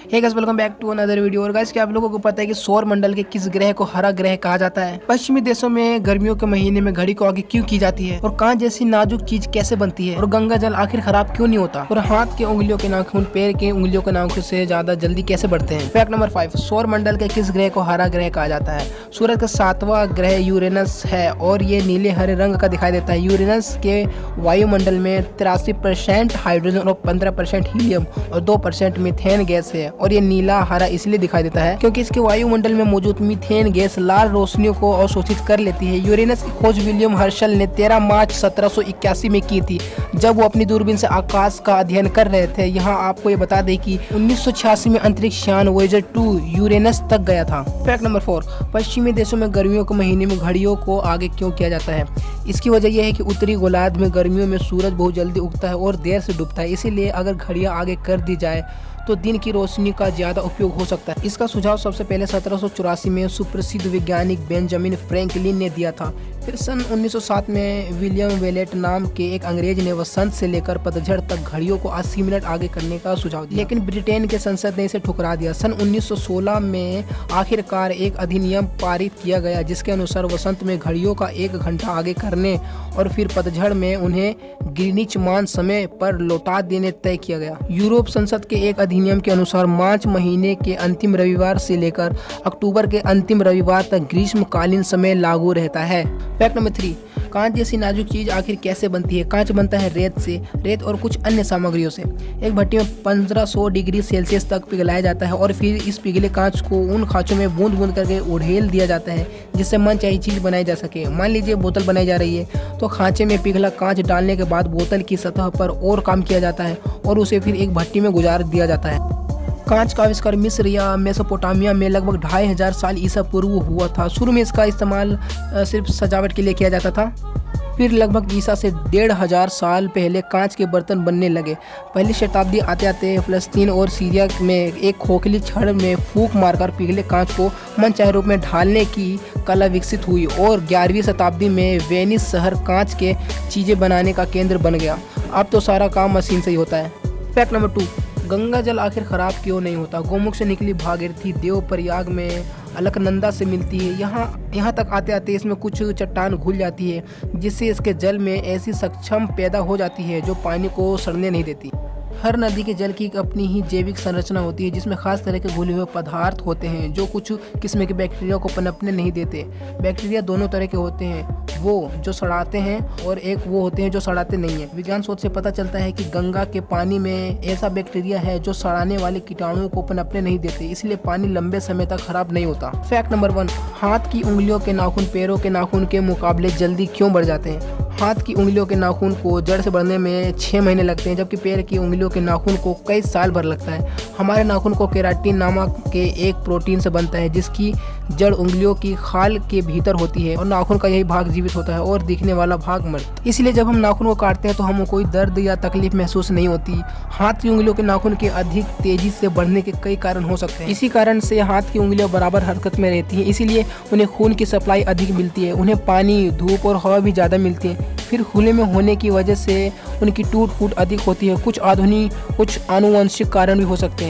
Hey guys, welcome back to another video. और guys, क्या आप लोगों को पता है कि सौर मंडल के किस ग्रह को हरा ग्रह कहा जाता है? पश्चिमी देशों में गर्मियों के महीने में घड़ी को आगे क्यों की जाती है? और कांच जैसी नाजुक चीज कैसे बनती है? और गंगा जल आखिर खराब क्यों नहीं होता? और हाथ के उंगलियों के नाखून पैर के उंगलियों के नाखून से ज्यादा जल्दी कैसे बढ़ते हैं? फैक्ट नंबर 5, सौर मंडल के किस ग्रह को हरा ग्रह कहा जाता है? सूरज का 7वां ग्रह यूरेनस है और ये नीले हरे रंग का दिखाई देता है। यूरेनस के वायुमंडल में 83% हाइड्रोजन और 15% हीलियम और 2% मीथेन गैस है। और ये नीला हरा इसलिए दिखाई देता है क्योंकि इसके वायुमंडल में मौजूद मीथेन गैस लाल रोशनियों को अवशोषित कर लेती है। यूरेनस की खोज विलियम हर्शल ने 13 मार्च 1781 में की थी, जब वो अपनी दूरबीन से आकाश का अध्ययन कर रहे थे। यहाँ आपको ये बता दें कि 1986 में अंतरिक्ष यान वोयेजर 2 यूरेनस तक गया था। फैक्ट नंबर 4, पश्चिमी देशों में गर्मियों के महीने में घड़ियों को आगे क्यों किया जाता है? इसकी वजह यह है कि उत्तरी गोलार्ध में गर्मियों में सूरज बहुत जल्दी उगता है और देर से डूबता है। इसीलिए अगर घड़ियां आगे कर दी जाए तो दिन की रोशनी का ज्यादा उपयोग हो सकता है। इसका सुझाव सबसे पहले 1784 में सुप्रसिद्ध वैज्ञानिक बेंजामिन फ्रैंकलिन ने दिया था। फिर सन 1907 में विलियम वेलेट नाम के एक अंग्रेज ने वसंत से लेकर पतझड़ तक घड़ियों को 80 मिनट आगे करने का सुझाव दिया, लेकिन ब्रिटेन के संसद ने इसे ठुकरा दिया। सन 1916 में आखिरकार एक अधिनियम पारित किया गया जिसके अनुसार वसंत में घड़ियों का 1 घंटा आगे करने और फिर पतझड़ में उन्हें ग्रीनिच मान समय पर लौटा देने तय किया गया। यूरोप संसद के एक अधिनियम के अनुसार मार्च महीने के अंतिम रविवार से लेकर अक्टूबर के अंतिम रविवार तक ग्रीष्मकालीन समय लागू रहता है। फैक्ट नंबर 3, कांच जैसी नाजुक चीज आखिर कैसे बनती है? कांच बनता है रेत से, रेत और कुछ अन्य सामग्रियों से। एक भट्टी में 1500 डिग्री सेल्सियस तक पिघलाया जाता है और फिर इस पिघले कांच को उन खांचों में बूंद बूंद करके उड़ेल दिया जाता है जिससे मनचाही चीज बनाई जा सके। मान लीजिए बोतल बनाई जा रही है तो खांचे में पिघला कांच डालने के बाद बोतल की सतह पर और काम किया जाता है और उसे फिर एक भट्टी में गुजार दिया जाता है। कांच का आविष्कार मिस्र या मेसोपोटामिया में लगभग 2500 साल ईसा पूर्व हुआ था। शुरू में इसका इस्तेमाल सिर्फ सजावट के लिए किया जाता था। फिर लगभग ईसा से 1500 साल पहले कांच के बर्तन बनने लगे। पहली शताब्दी आते आते फलस्तीन और सीरिया में एक खोखली छड़ में फूंक मारकर पिघले कांच को मनचाहे रूप में ढालने की कला विकसित हुई और 11वीं शताब्दी में वेनिस शहर कांच के चीज़ें बनाने का केंद्र बन गया। अब तो सारा काम मशीन से ही होता है। फैक्ट नंबर 2, गंगा जल आखिर खराब क्यों नहीं होता? गोमुख से निकली भागीरथी देवप्रयाग में अलकनंदा से मिलती है। यहाँ तक आते आते इसमें कुछ चट्टान घुल जाती है जिससे इसके जल में ऐसी सक्षम पैदा हो जाती है जो पानी को सड़ने नहीं देती। हर नदी के जल की अपनी ही जैविक संरचना होती है जिसमें खास तरह के घुले हुए पदार्थ होते हैं जो कुछ किस्म के बैक्टीरिया को पनपने नहीं देते। बैक्टीरिया दोनों तरह के होते हैं, वो जो सड़ाते हैं और एक वो होते हैं जो सड़ाते नहीं हैं। विज्ञान शोध से पता चलता है कि गंगा के पानी में ऐसा बैक्टीरिया है जो सड़ाने वाले कीटाणुओं को पनपने नहीं देते, इसलिए पानी लंबे समय तक खराब नहीं होता। फैक्ट नंबर 1, हाथ की उंगलियों के नाखून पैरों के नाखून के मुकाबले जल्दी क्यों बढ़ जाते हैं? हाथ की उंगलियों के नाखून को जड़ से बढ़ने में 6 महीने लगते हैं, जबकि पैर की उंगलियों के नाखून को कई साल भर लगता है। हमारे नाखून को केराटिन नामक के एक प्रोटीन से बनता है जिसकी जड़ उंगलियों की खाल के भीतर होती है और नाखून का यही भाग जीवित होता है और दिखने वाला भाग मरता है। इसलिए जब हम नाखून को काटते हैं तो हमें कोई दर्द या तकलीफ महसूस नहीं होती। हाथ की उंगलियों के नाखून के अधिक तेजी से बढ़ने के कई कारण हो सकते हैं। इसी कारण से हाथ की उंगलियां बराबर हरकत में रहती हैं, इसीलिए उन्हें खून की सप्लाई अधिक मिलती है। उन्हें पानी, धूप और हवा भी ज़्यादा मिलती है। फिर खुले में होने की वजह से उनकी टूट फूट अधिक होती है। कुछ आधुनिक कुछ आनुवंशिक कारण भी हो सकते हैं।